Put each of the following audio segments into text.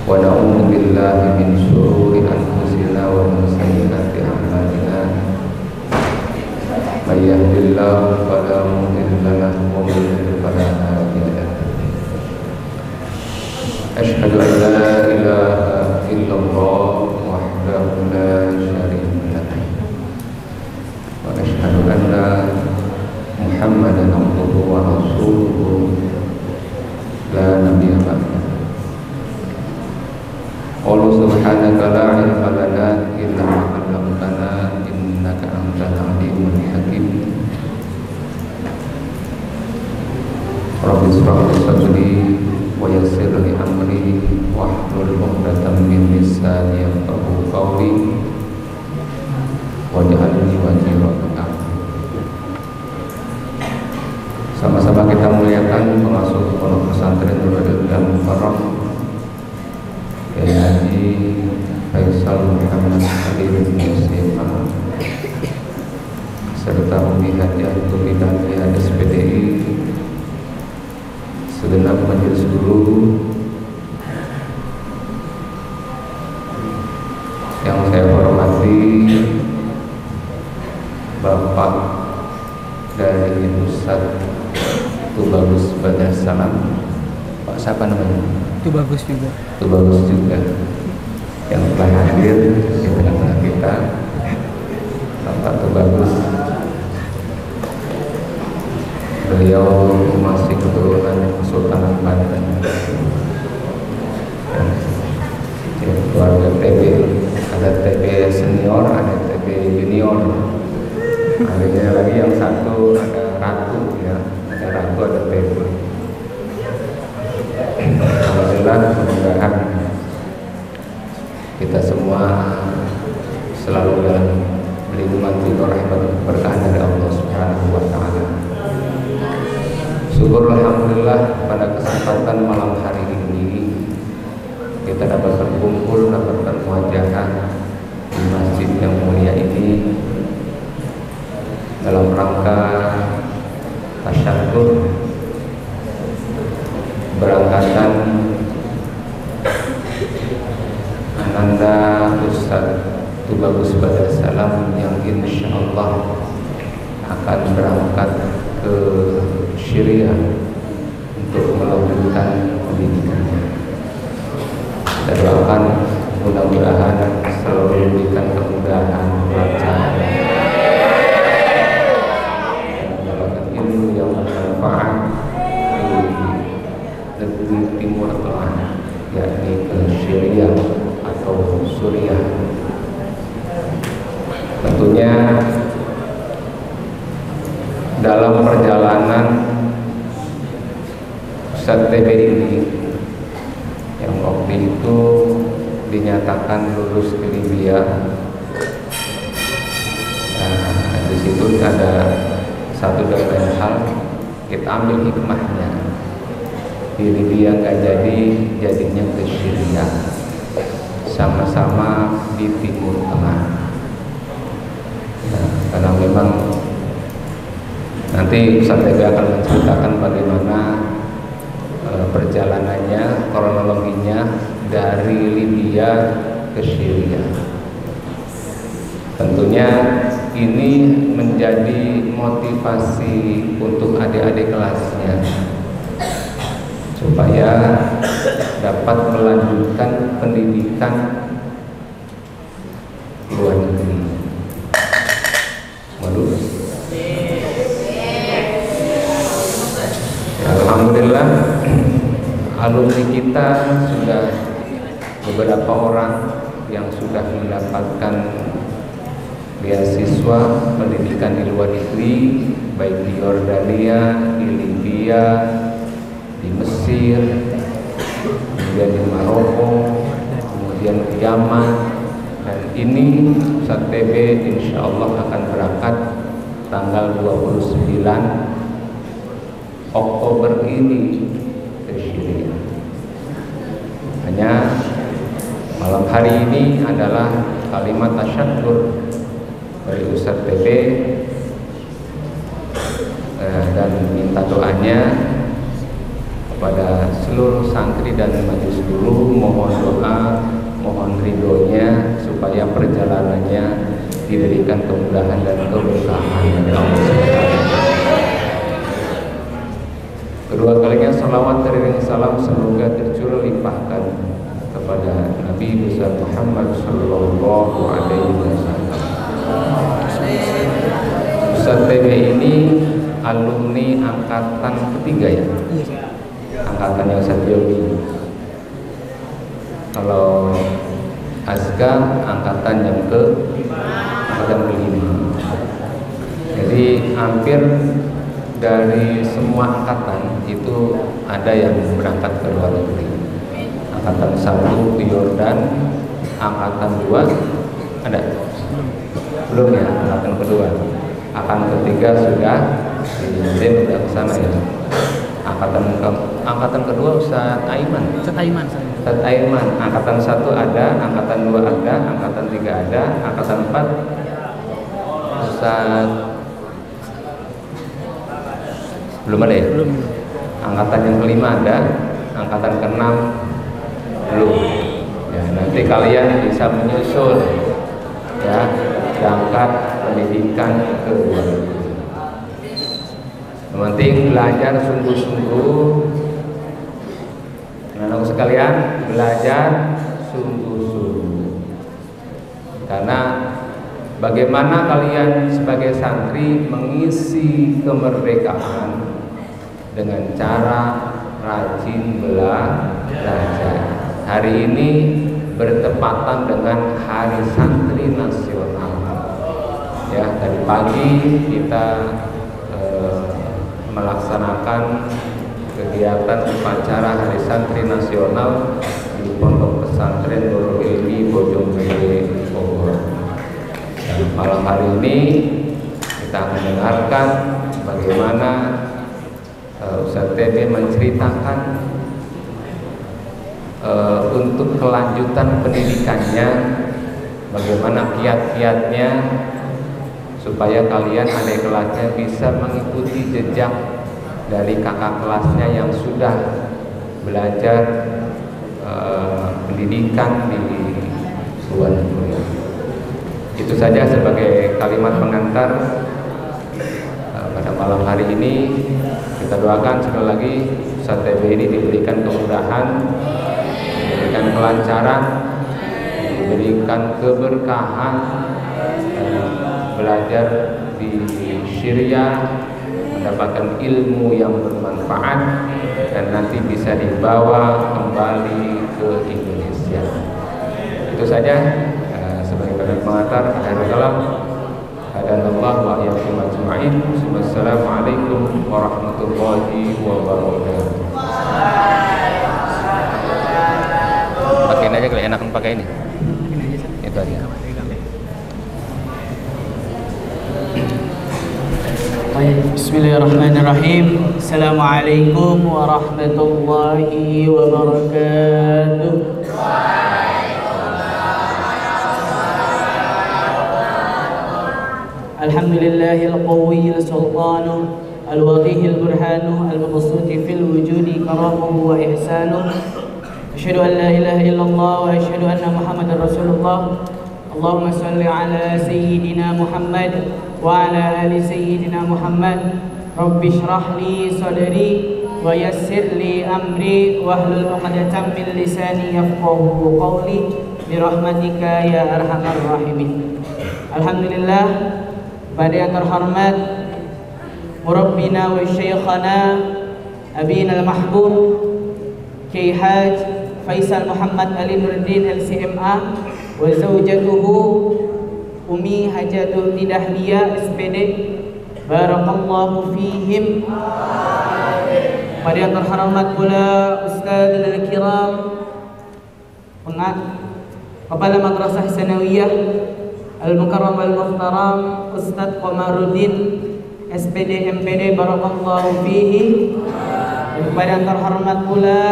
ونعوذ بالله من شرور أنفسنا ومن سيئات أعمالنا من يهد الله فلا مضل له ومن يضلل فلا هادي له أشهد أن لا إله إلا الله وحده لا شريك له وأشهد أن محمدا عبده ورسوله لا نبي بعده قالوا سبحانك لا علم لنا إلا ما علمتنا إنك أنت العليم الحكيم رب اشرح لي صدري ويسر لي أمري واحلل عقدة من لساني يفقهوا قولي واجعلني وزيرا من أمري. Sama-sama kita muliakan pengasuh pondok pesantren Nurul Ilham Mukarram Kiai Haji Faisal Muhammad Khalil bin SMA serta Umi Hadiah Turidani SPDI, segenap majelis guru yang saya hormati, Bapak dari Ustadz Tubagus Badar Salam, Pak siapa namanya? Tubagus juga. Tubagus juga yang telah hadir di tengah-tengah kita, Bapak Tubagus. Beliau masih keturunan Kesultanan Banten, keluarga TB, ada TB senior, ada TB junior. Adanya lagi yang satu ada Ratu ya, ada Ratu, ada TB. Alhamdulillah, mudah-mudahan kita semua selalu dalam lindungan rahmat berkah dari Allah Subhanahu wa taala. Syukur alhamdulillah pada kesempatan malam hari ini kita dapat berkumpul, dapat bermuajahah di masjid yang mulia ini dalam rangka tasyahkur berangkatan Ananda Ustadz Tubagus Badar Salam yang insyaallah akan berangkat ke Syria untuk melanjutkan pendidikannya. Kita doakan mudah-mudahan selalu diberikan kemudahan, lancar, mendapatkan ilmu yang bermanfaat di negeri Timur Tengah, yakni ke Syria atau Suriah. Tentunya dalam perjalanan Ustadz TB ini yang waktu itu dinyatakan lulus ke Libya, nah, di situ ada satu dan lain hal kita ambil hikmahnya. Di Libya nggak jadi, jadinya ke Syria, sama-sama di Timur Tengah. Nah, karena memang nanti Ustadz TB akan menceritakan bagaimana perjalanannya, kronologinya dari Libya ke Syria. Tentunya ini menjadi motivasi untuk adik-adik kelasnya supaya dapat melanjutkan pendidikan luar negeri. Waduh. Alhamdulillah, alumni kita sudah beberapa orang yang sudah mendapatkan beasiswa pendidikan di luar negeri, baik di Yordania, di Libya, di Mesir, kemudian di Maroko, kemudian di Yaman, dan ini Ustadz TB insya Allah akan berangkat tanggal 29 Oktober ini ke Syria. Hanya malam hari ini adalah kalimat tasyakkur dari Ustadz TB dan minta doanya kepada seluruh santri dan majelis guru, mohon doa, mohon ridhonya supaya perjalanannya diberikan kemudahan dan keberkahan dari Allah SWT. Kedua kalinya salawat dan salam semoga tercurah limpahkan kepada Nabi besar Muhammad Sallallahu Alaihi Wasallam. Ustaz TB ini alumni angkatan ketiga ya, angkatannya Ustaz Yogi. Kalau Azka angkatan yang angkatan kelima. Jadi hampir dari semua angkatan itu ada yang berangkat ke luar negeri. Angkatan 1 ke Yordan, angkatan 2 ada? Belum ya, angkatan kedua. Angkatan ketiga sudah sudah ke sana ya. Angkatan kedua Ustaz Aiman. Ustaz Aiman, angkatan 1 ada, angkatan 2 ada, angkatan 3 ada, angkatan 4 Ustaz belum ada ya? Belum. Angkatan yang kelima ada, angkatan ke-6 belum. Ya, nanti kalian bisa menyusul ya, berangkat pendidikan ke luar negeri. Yang penting belajar sungguh-sungguh. Anak-anak sekalian, belajar sungguh-sungguh. Karena bagaimana kalian sebagai santri mengisi kemerdekaan dengan cara rajin belajar. Hari ini bertepatan dengan Hari Santri Nasional. Ya, tadi pagi kita melaksanakan kegiatan upacara Hari Santri Nasional di Pondok Pesantren Nurul Ilmi Bojonggede Bogor. Dan malam hari ini kita akan dengarkan bagaimana Ustaz TB menceritakan untuk kelanjutan pendidikannya, bagaimana kiat-kiatnya supaya kalian adik kelasnya bisa mengikuti jejak dari kakak kelasnya yang sudah belajar pendidikan di luar negeri. Itu saja sebagai kalimat pengantar pada malam hari ini. Kita doakan sekali lagi Ustaz TB ini diberikan kemudahan, diberikan kelancaran, diberikan keberkahan, belajar di Syria, mendapatkan ilmu yang bermanfaat, dan nanti bisa dibawa kembali ke Indonesia. Itu saja sebagai pengantar. Hadanallah wa iyyakum ajma'in. Wassalamualaikum warahmatullahi wabarakatuh. Pakein aja kalau enakan pakai ini. Itu aja. Bismillahirrahmanirrahim. Assalamualaikum warahmatullahi wabarakatuh. Alhamdulillahil qawwiyil sultanu al-wadihil burhanu al-mabsuti fil wujudi karamuhu wa ihsanu. Asyhadu an la ilaha illallah wa asyhadu anna Muhammadar Rasulullah. Allahumma shalli ala sayyidina Muhammad wa ala ali sayyidina Muhammad. Rabbi shrah li sadri wa yassir li amri wahlul 'uqdatam min lisani yafqahu qawli bi rahmatika ya arhamar rahimin. Alhamdulillah, pada yang terhormat murabbina wa syekhana abina al-mahbub Kiai Haj Faisal Muhammad Ali Nuruddin LCMA wa zawjatuhu Umi Hajatul Nidahliya SPD, barakallahu fihim. Pada yang terhormat pula Ustaz al-Kiram Kepala Madrasah Sanawiyah Al-Mukarram Al-Muhtaram Ustaz Qamaruddin SPD MPD, barakallahu fihi. Kepada yang terhormat pula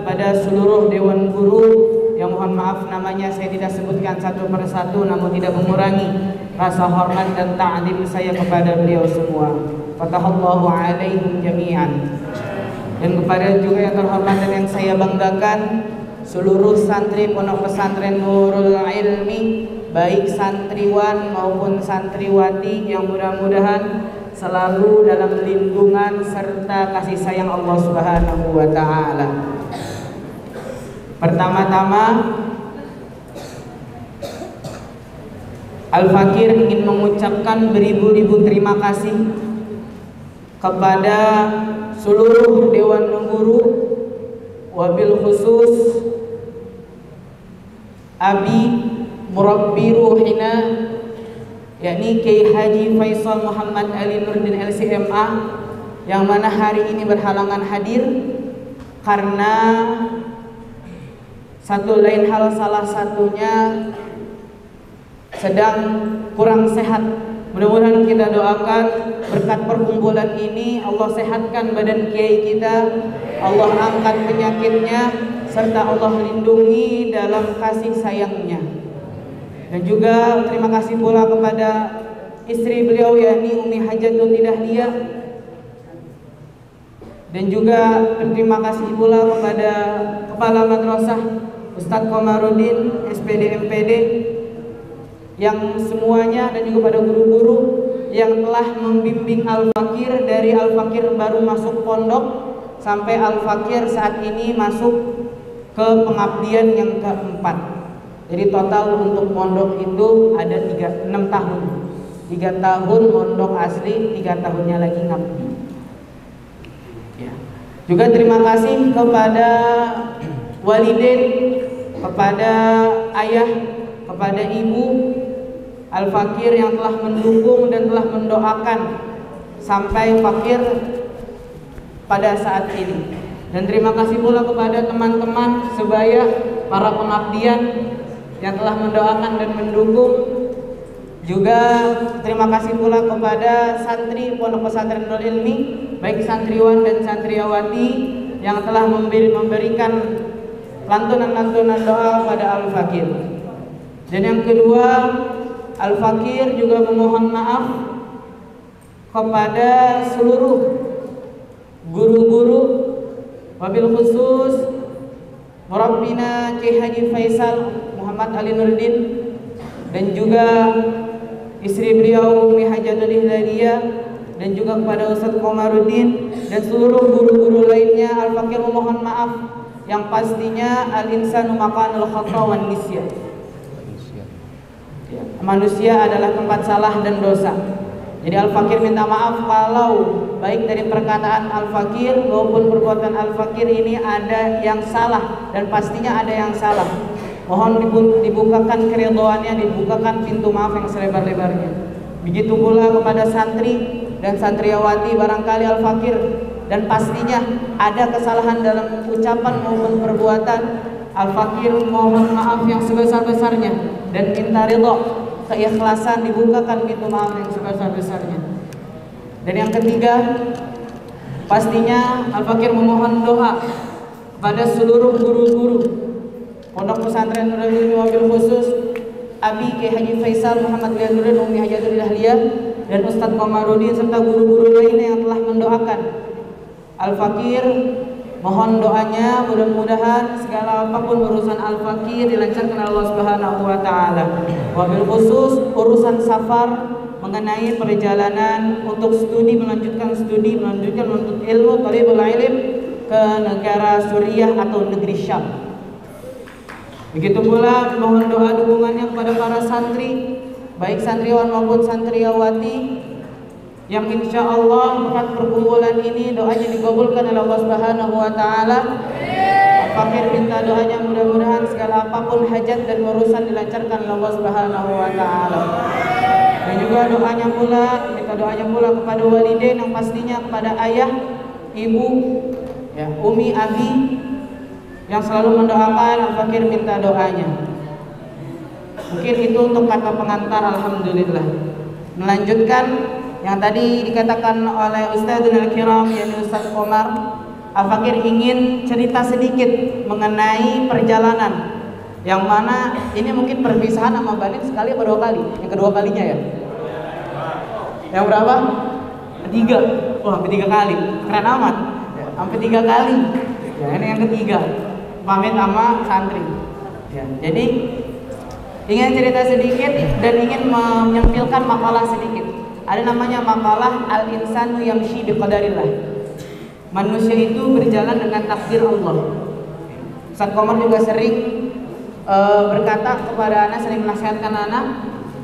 kepada seluruh Dewan Guru yang mohon maaf namanya saya tidak sebutkan satu persatu, namun tidak mengurangi rasa hormat dan ta'zim saya kepada beliau semua. Fatahallahu alaihim jami'an. Dan kepada juga yang terhormat dan yang saya banggakan, seluruh santri Pondok Pesantren Nurul Ilmi, baik santriwan maupun santriwati, yang mudah-mudahan selalu dalam lindungan serta kasih sayang Allah Subhanahu wa taala. Pertama-tama, Al-Fakir ingin mengucapkan beribu-ribu terima kasih kepada seluruh Dewan Guru, wabil khusus Abi Murabbi Ruhina, yakni Kiai Haji Faisal Muhammad Ali Nurdin LCMA, yang mana hari ini berhalangan hadir karena satu lain hal, salah satunya sedang kurang sehat. Mudah-mudahan kita doakan berkat perkumpulan ini Allah sehatkan badan kiai kita, Allah angkat penyakitnya, serta Allah lindungi dalam kasih sayangnya. Dan juga terima kasih pula kepada istri beliau, yakni Umi Hajatul Dahliyah. Dan juga terima kasih pula kepada Kepala Madrasah Ustadz Komarudin SPD MPD, yang semuanya, dan juga pada guru-guru yang telah membimbing Al-Fakir dari Al-Fakir baru masuk pondok sampai Al-Fakir saat ini masuk ke pengabdian yang keempat. Jadi total untuk pondok itu ada 6 tahun. 3 tahun pondok asli, 3 tahunnya lagi ngabdi. Ya. Juga terima kasih kepada walidain, kepada ayah, kepada ibu Al-Fakir yang telah mendukung dan telah mendoakan sampai Fakir pada saat ini. Dan terima kasih pula kepada teman-teman sebaya para pengabdian yang telah mendoakan dan mendukung. Juga terima kasih pula kepada santri Pondok Pesantren Nurul Ilmi, baik santriwan dan santriwati, yang telah memberikan lantunan-lantunan doa pada Al-Fakir. Dan yang kedua, Al-Fakir juga memohon maaf kepada seluruh guru-guru, wabil khusus Murabbina Kiai Haji Faisal Muhammad Ali Nurdin, dan juga istri beliau Umi Hajatul Dahliyah, dan juga kepada Ustadz Komarudin dan seluruh guru-guru lainnya. Al-Fakir memohon maaf yang pastinya al-insanu makanul khata wan nisyan. Manusia adalah tempat salah dan dosa. Jadi Al-Fakir minta maaf kalau baik dari perkataan Al-Fakir maupun perbuatan Al-Fakir ini ada yang salah, dan pastinya ada yang salah. Mohon dibukakan keridhoannya, dibukakan pintu maaf yang selebar-lebarnya. Begitu pula kepada santri dan santriwati, barangkali Al-Fakir dan pastinya ada kesalahan dalam ucapan maupun perbuatan. Al-Fakir mohon maaf yang sebesar-besarnya dan minta ridho, keikhlasan, dibukakan pintu maaf yang sebesar-besarnya. Dan yang ketiga, pastinya Al-Fakir memohon doa kepada seluruh guru-guru Pondok Pesantren Nurul Ilmi, wabil khusus Abi Kiai Haji Faisal Muhammad Ali Nurdin, Umi Hajatul Dahliyah, dan Ustadz Komarudin, serta guru-guru lainnya yang telah mendoakan Al-Fakir. Mohon doanya, mudah-mudahan segala apapun urusan Al-Fakir dilancarkan Allah Subhanahu wa taala. Wabil khusus urusan safar mengenai perjalanan untuk studi, melanjutkan menuntut ilmu, thalibul ilm ke negara Suriah atau negeri Syam. Begitu pula mohon doa dukungannya kepada para santri, baik santriwan maupun santriwati, yang insya Allah berkat perkumpulan ini doanya dikabulkan oleh Allah Subhanahu wa taala. Al-Fakir minta doanya, mudah-mudahan segala apapun hajat dan urusan dilancarkan oleh Allah Subhanahu wa taala. Dan juga minta doanya pula kepada walidain, yang pastinya kepada ayah, ibu, ya, umi, abi, yang selalu mendoakan. Al-Fakir minta doanya. Mungkin itu untuk kata pengantar. Alhamdulillah. Melanjutkan yang tadi dikatakan oleh Ustadzul Kiram, yakni Ustadz Komar, Al-Fakir ingin cerita sedikit mengenai perjalanan, yang mana ini mungkin perpisahan sama Banin sekali atau 2 kali? Yang kedua kalinya ya? Yang berapa? 3. Wah, 3 kali. Keren amat. sampai 3 kali. Ya, ini yang ketiga, pamit sama santri. Ya, jadi ingin cerita sedikit dan ingin menyampilkan makalah sedikit. Ada namanya makalah Al-Insanu Yamshi Biqadarillah. Manusia itu berjalan dengan takdir Allah. Ustaz Komar juga sering berkata kepada anak, sering menasihatkan anak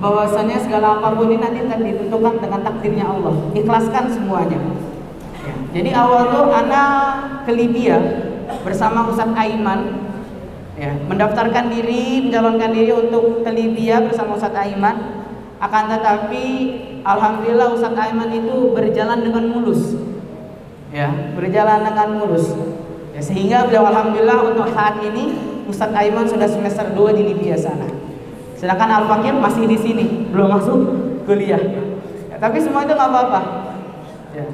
bahwasanya segala apapun ini nanti akan ditentukan dengan takdirnya Allah. Ikhlaskan semuanya. Ya. Jadi awal tuh anak ke Libya bersama Ustaz Aiman, ya, mendaftarkan diri, mencalonkan diri untuk ke Libya bersama Ustaz Aiman. Akan tetapi alhamdulillah Ustaz Aiman itu berjalan dengan mulus. Ya, berjalan dengan mulus. Ya, sehingga beliau alhamdulillah untuk saat ini Ustaz Aiman sudah semester 2 di Libya sana. Sedangkan Al-Fakir masih di sini, belum masuk kuliah. Ya, tapi semua itu nggak apa-apa. Ya.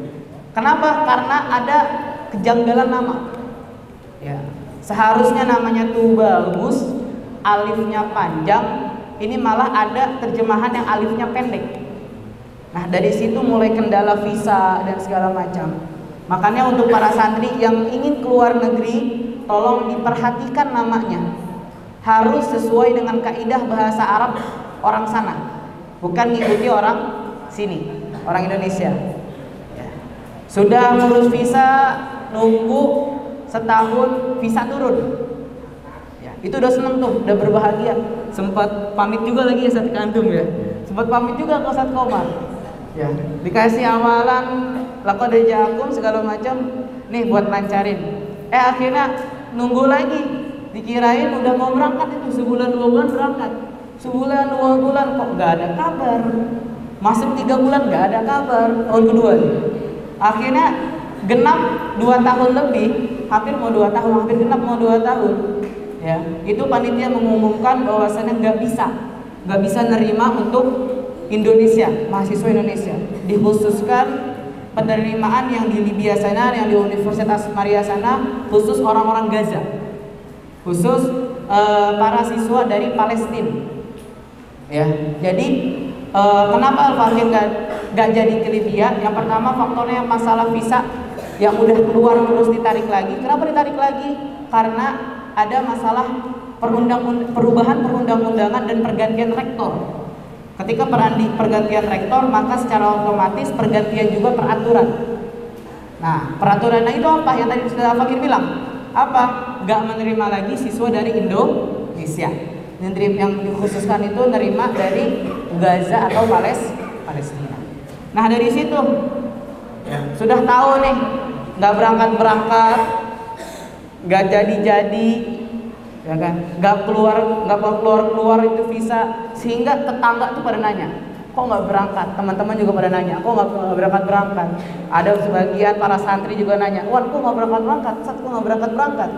Kenapa? Karena ada kejanggalan nama. Ya. Seharusnya namanya tuh bagus, alifnya panjang. Ini malah ada terjemahan yang alifnya pendek. Nah, dari situ mulai kendala visa dan segala macam. Makanya untuk para santri yang ingin keluar negeri, tolong diperhatikan namanya. Harus sesuai dengan kaidah bahasa Arab orang sana, bukan ngikuti orang sini, orang Indonesia. Ya. Sudah ngurus visa, nunggu setahun visa turun. Ya, itu udah seneng tuh, udah berbahagia. Sempat pamit juga lagi ya Ustaz Kantum ya. Sempat pamit juga ke Ustaz Komar. Ya, dikasih amalan laqad ja'akum segala macam nih buat lancarin. Akhirnya nunggu lagi, dikirain udah mau berangkat itu sebulan 2 bulan berangkat. Sebulan 2 bulan kok nggak ada kabar. Masuk 3 bulan nggak ada kabar. Tahun kedua nih. Akhirnya genap 2 tahun lebih, hampir mau 2 tahun, hampir genap mau 2 tahun. Ya, itu panitia mengumumkan bahwasannya nggak bisa nerima untuk Indonesia, mahasiswa Indonesia. Dikhususkan penerimaan yang di Libya sana, yang di Universitas Maria sana, khusus orang-orang Gaza, khusus para siswa dari Palestina. Ya, jadi kenapa Al-Fakir gak jadi ke Libya? Yang pertama faktornya masalah visa yang udah keluar terus ditarik lagi. Kenapa ditarik lagi? Karena ada masalah perubahan perundang-undangan dan pergantian rektor. Ketika pergantian rektor, maka secara otomatis pergantian juga peraturan. Nah, peraturannya itu apa? Yang tadi sudah Al-Fakir bilang. Apa? Gak menerima lagi siswa dari Indonesia. Yang dikhususkan itu nerima dari Gaza atau Palestina. Nah, dari situ sudah tahu nih, gak berangkat, gak jadi, ya kan? Gak keluar itu visa, sehingga tetangga tuh pada nanya, kok nggak berangkat? Teman-teman juga pada nanya, kok nggak berangkat? Ada sebagian para santri juga nanya, Wan, kok nggak berangkat? Sat, kok nggak berangkat?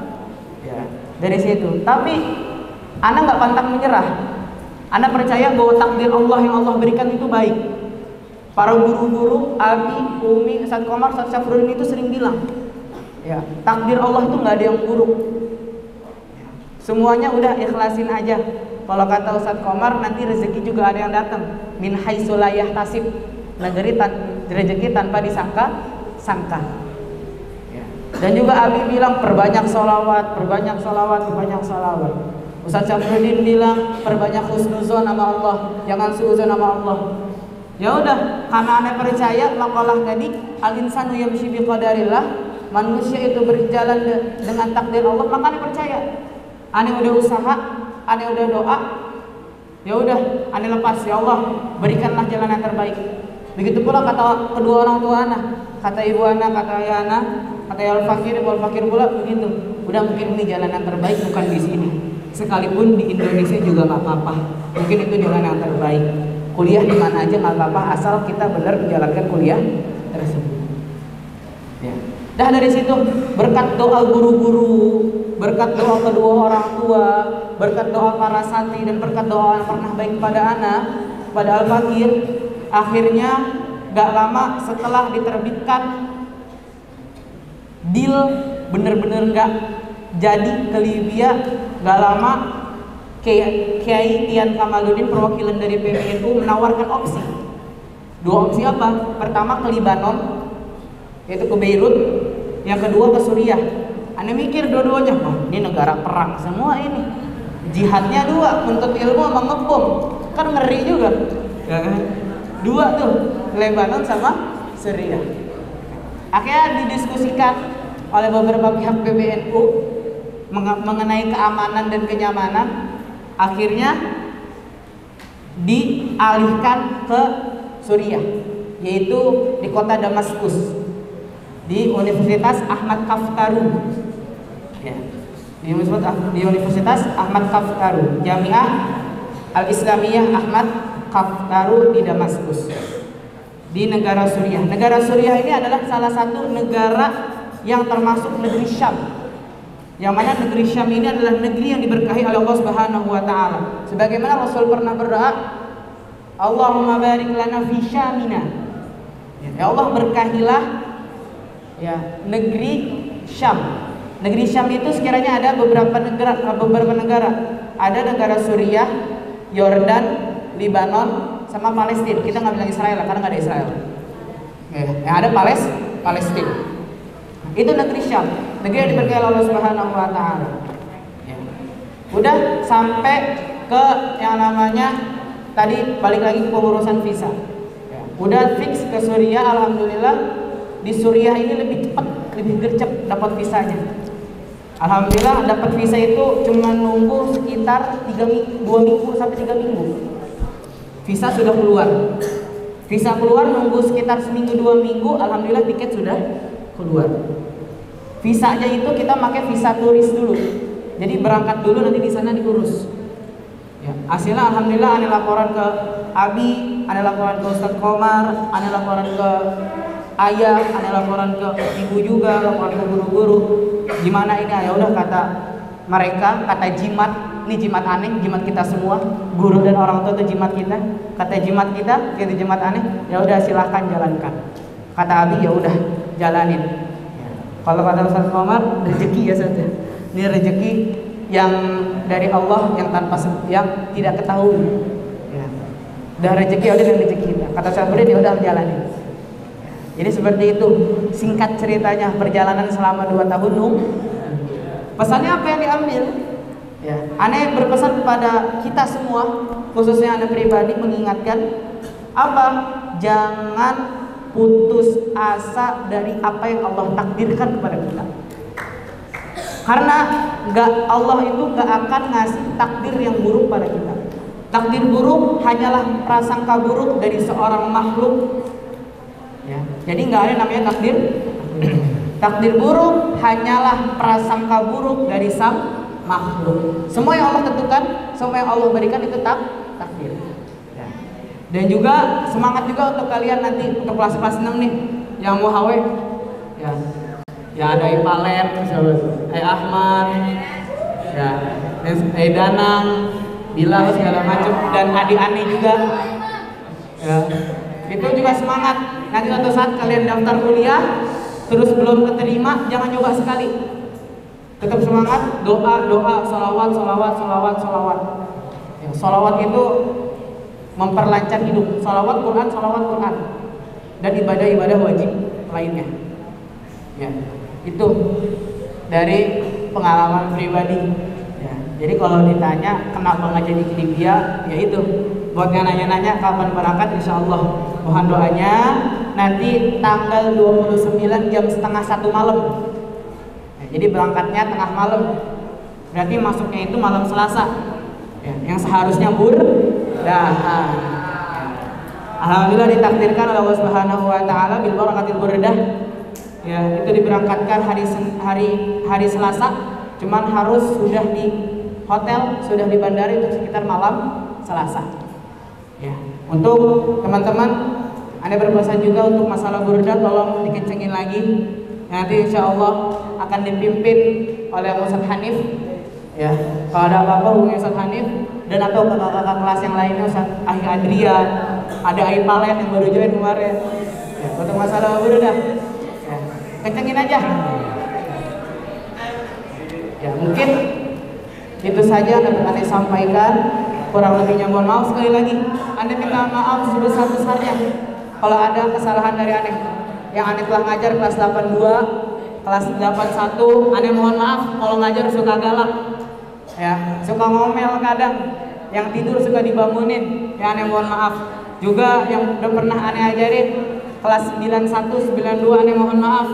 Ya, dari situ. Tapi Anda nggak pantang menyerah. Anda percaya bahwa takdir Allah yang Allah berikan itu baik. Para guru-guru, Abi, Umi, Ustaz Komar, Ustaz Syafruddin itu sering bilang, ya, takdir Allah itu nggak ada yang buruk. Semuanya udah ikhlasin aja. Kalau kata Ustaz Komar, nanti rezeki juga ada yang datang. Min haitsu la yahtasib. Rezeki tanpa disangka-sangka. Ya. Dan juga Abi bilang perbanyak sholawat. Ustaz Syafruddin bilang perbanyak husnuzon sama Allah, jangan suuzon sama Allah. Ya udah, karena Anda percaya makalah tadi al-insanu yamshi biqadarillah, manusia itu berjalan dengan takdir Allah, maka Anda percaya. Ane udah usaha, ane udah doa, ya udah, ane lepas, ya Allah, berikanlah jalan yang terbaik. Begitu pula kata kedua orang tua anak, kata ibu anak, kata ayah anak, kata Al-Fakir pula begitu. Udah, mungkin ini jalan yang terbaik bukan di sini. Sekalipun di Indonesia juga nggak apa-apa, mungkin itu jalan yang terbaik. Kuliah di mana aja nggak apa-apa, asal kita benar menjalankan kuliah tersebut. Ya. Dah dari situ berkat doa guru-guru, berkat doa kedua orang tua, berkat doa para santri, dan berkat doa yang pernah baik kepada anak, pada Al-Fakir, akhirnya gak lama setelah diterbitkan deal bener-bener gak jadi ke Libya, gak lama Kiai Tian Kamaluddin, perwakilan dari PBNU, menawarkan opsi. 2 opsi apa? Pertama ke Libanon, yaitu ke Beirut. yang kedua ke Suriah. Anda mikir dua-duanya, wah ini negara perang semua ini. Jihadnya dua, menuntut ilmu sama ngebom. Kan ngeri juga. Ya kan? Dua tuh, Lebanon sama Suriah. Akhirnya didiskusikan oleh beberapa pihak PBNU mengenai keamanan dan kenyamanan. Akhirnya dialihkan ke Suriah, yaitu di kota Damaskus, di Universitas Ahmad Kaftaru. Ya. Di Universitas Ahmad Kaftaru, Jamiah Al-Islamiyah Ahmad Kaftaru di Damaskus, di negara Suriah. Negara Suriah ini adalah salah satu negara yang termasuk negeri Syam, yang mana negeri Syam ini adalah negeri yang diberkahi oleh Allah Subhanahu wa taala. Sebagaimana Rasul pernah berdoa, Allahumma barik lana fi Syamina. Ya Allah, berkahilah ya negeri Syam. Negeri Syam itu sekiranya ada beberapa negara. Ada negara Suriah, Yordan, Lebanon, sama Palestina. Kita nggak bilang Israel karena nggak ada Israel. Ya, yang ada Palestina. Itu negeri Syam, negeri yang diberkahi Allah Subhanahu wa taala. Ya. Udah sampai ke yang namanya tadi, balik lagi ke pengurusan visa. Ya. Udah fix ke Suriah, alhamdulillah. Di Suriah ini lebih cepat, lebih gercep dapat visanya. Alhamdulillah dapat visa itu cuma nunggu sekitar 2 minggu sampai 3 minggu. Visa sudah keluar. Visa keluar nunggu sekitar seminggu 2 minggu, alhamdulillah tiket sudah keluar. Visanya itu kita pakai visa turis dulu. Jadi berangkat dulu, nanti di sana diurus. Ya, hasilnya alhamdulillah ada laporan ke Abi, ada laporan ke Ustadz Komar, ada laporan ke ayah, ada laporan ke ibu juga, laporan ke guru-guru. Gimana ini? Ya udah, kata mereka, kata jimat, ini jimat aneh, jimat kita semua, guru dan orang tua itu jimat kita. Kata jimat kita, itu jimat aneh. Ya udah, silahkan jalankan. Kata Abi, ya udah jalanin. Ya. Kalau kata Ustaz Komar, rezeki ya saja. Ini rezeki yang dari Allah, yang tanpa yang tidak ketahui. Ya. Udah rezeki, ya udah rezeki kita. Kata Ustaz Budi, ya udah jalanin. Jadi seperti itu singkat ceritanya perjalanan selama 2 tahun. Pesannya apa yang diambil? Ya, Ane berpesan kepada kita semua, khususnya Ane pribadi, mengingatkan apa? Jangan putus asa dari apa yang Allah takdirkan kepada kita. Karena Allah itu gak akan ngasih takdir yang buruk pada kita. Takdir buruk hanyalah prasangka buruk dari seorang makhluk. Ya, jadi nggak ada namanya takdir. Takdir buruk hanyalah prasangka buruk dari sang makhluk. Semua yang Allah tentukan, semua yang Allah berikan itu takdir. Ya. Dan juga semangat juga untuk kalian nanti untuk kelas-kelas 6 nih yang mau HW. Ya, ya ada Ipalen, Ahmad, ya, Danang, Bilal segala macam, dan adik Ani juga. Ya. Itu juga semangat. Nanti suatu saat kalian daftar kuliah terus belum keterima, jangan coba sekali. Tetap semangat, doa, salawat. Ya, salawat itu memperlancar hidup. Salawat Quran, dan ibadah wajib lainnya. Ya, itu dari pengalaman pribadi. Ya, jadi kalau ditanya kenapa nggak jadi Libya, ya itu. Buat yang nanya-nanya kapan berangkat, insya Allah mohon doanya nanti tanggal 29 jam setengah 1 malam. Ya, jadi berangkatnya tengah malam, berarti masuknya itu malam Selasa. Ya, yang seharusnya burdah. Alhamdulillah ditakdirkan oleh Allah Subhanahu wa taala bil barakatil burdah. Ya, itu diberangkatkan hari Selasa, cuman harus sudah di hotel, sudah di bandara itu sekitar malam Selasa. Ya, untuk teman-teman, Anda berpesan juga untuk masalah burdah tolong dikencengin lagi. Nanti insya Allah akan dipimpin oleh Ustaz Hanif. Ya, kalau ada apa-apa hubungi Ustaz Hanif dan atau kakak-kakak kelas yang lainnya, Ustaz Ahi Adrian, ada Ahi Palen yang baru join kemarin. Ya, untuk masalah burdah, ya, kencengin aja. Ya, mungkin itu saja yang dapat Anda sampaikan. Kurang lebihnya mohon maaf. Sekali lagi Anda minta maaf sebesar-besarnya kalau ada kesalahan dari Anda. Yang Anda telah ngajar kelas 82 kelas 81 aneh mohon maaf kalau ngajar suka galak ya, suka ngomel kadang, yang tidur suka dibangunin ya, aneh mohon maaf. Juga yang udah pernah aneh ajarin kelas 91 92 aneh mohon maaf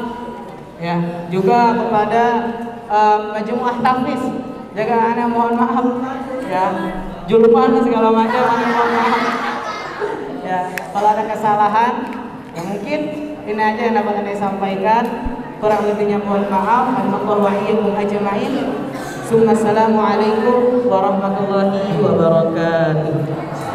ya. Juga kepada majmuah tahfiz jaga aneh mohon maaf ya, julpan segala macam aneh mohon maaf ya. Kalau ada kesalahan ya mungkin ini aja yang dapat aneh sampaikan, kurang lebihnya mohon maaf. Alhamdulillah wa iyyakum ajma'in. Assalamualaikum warahmatullahi wabarakatuh.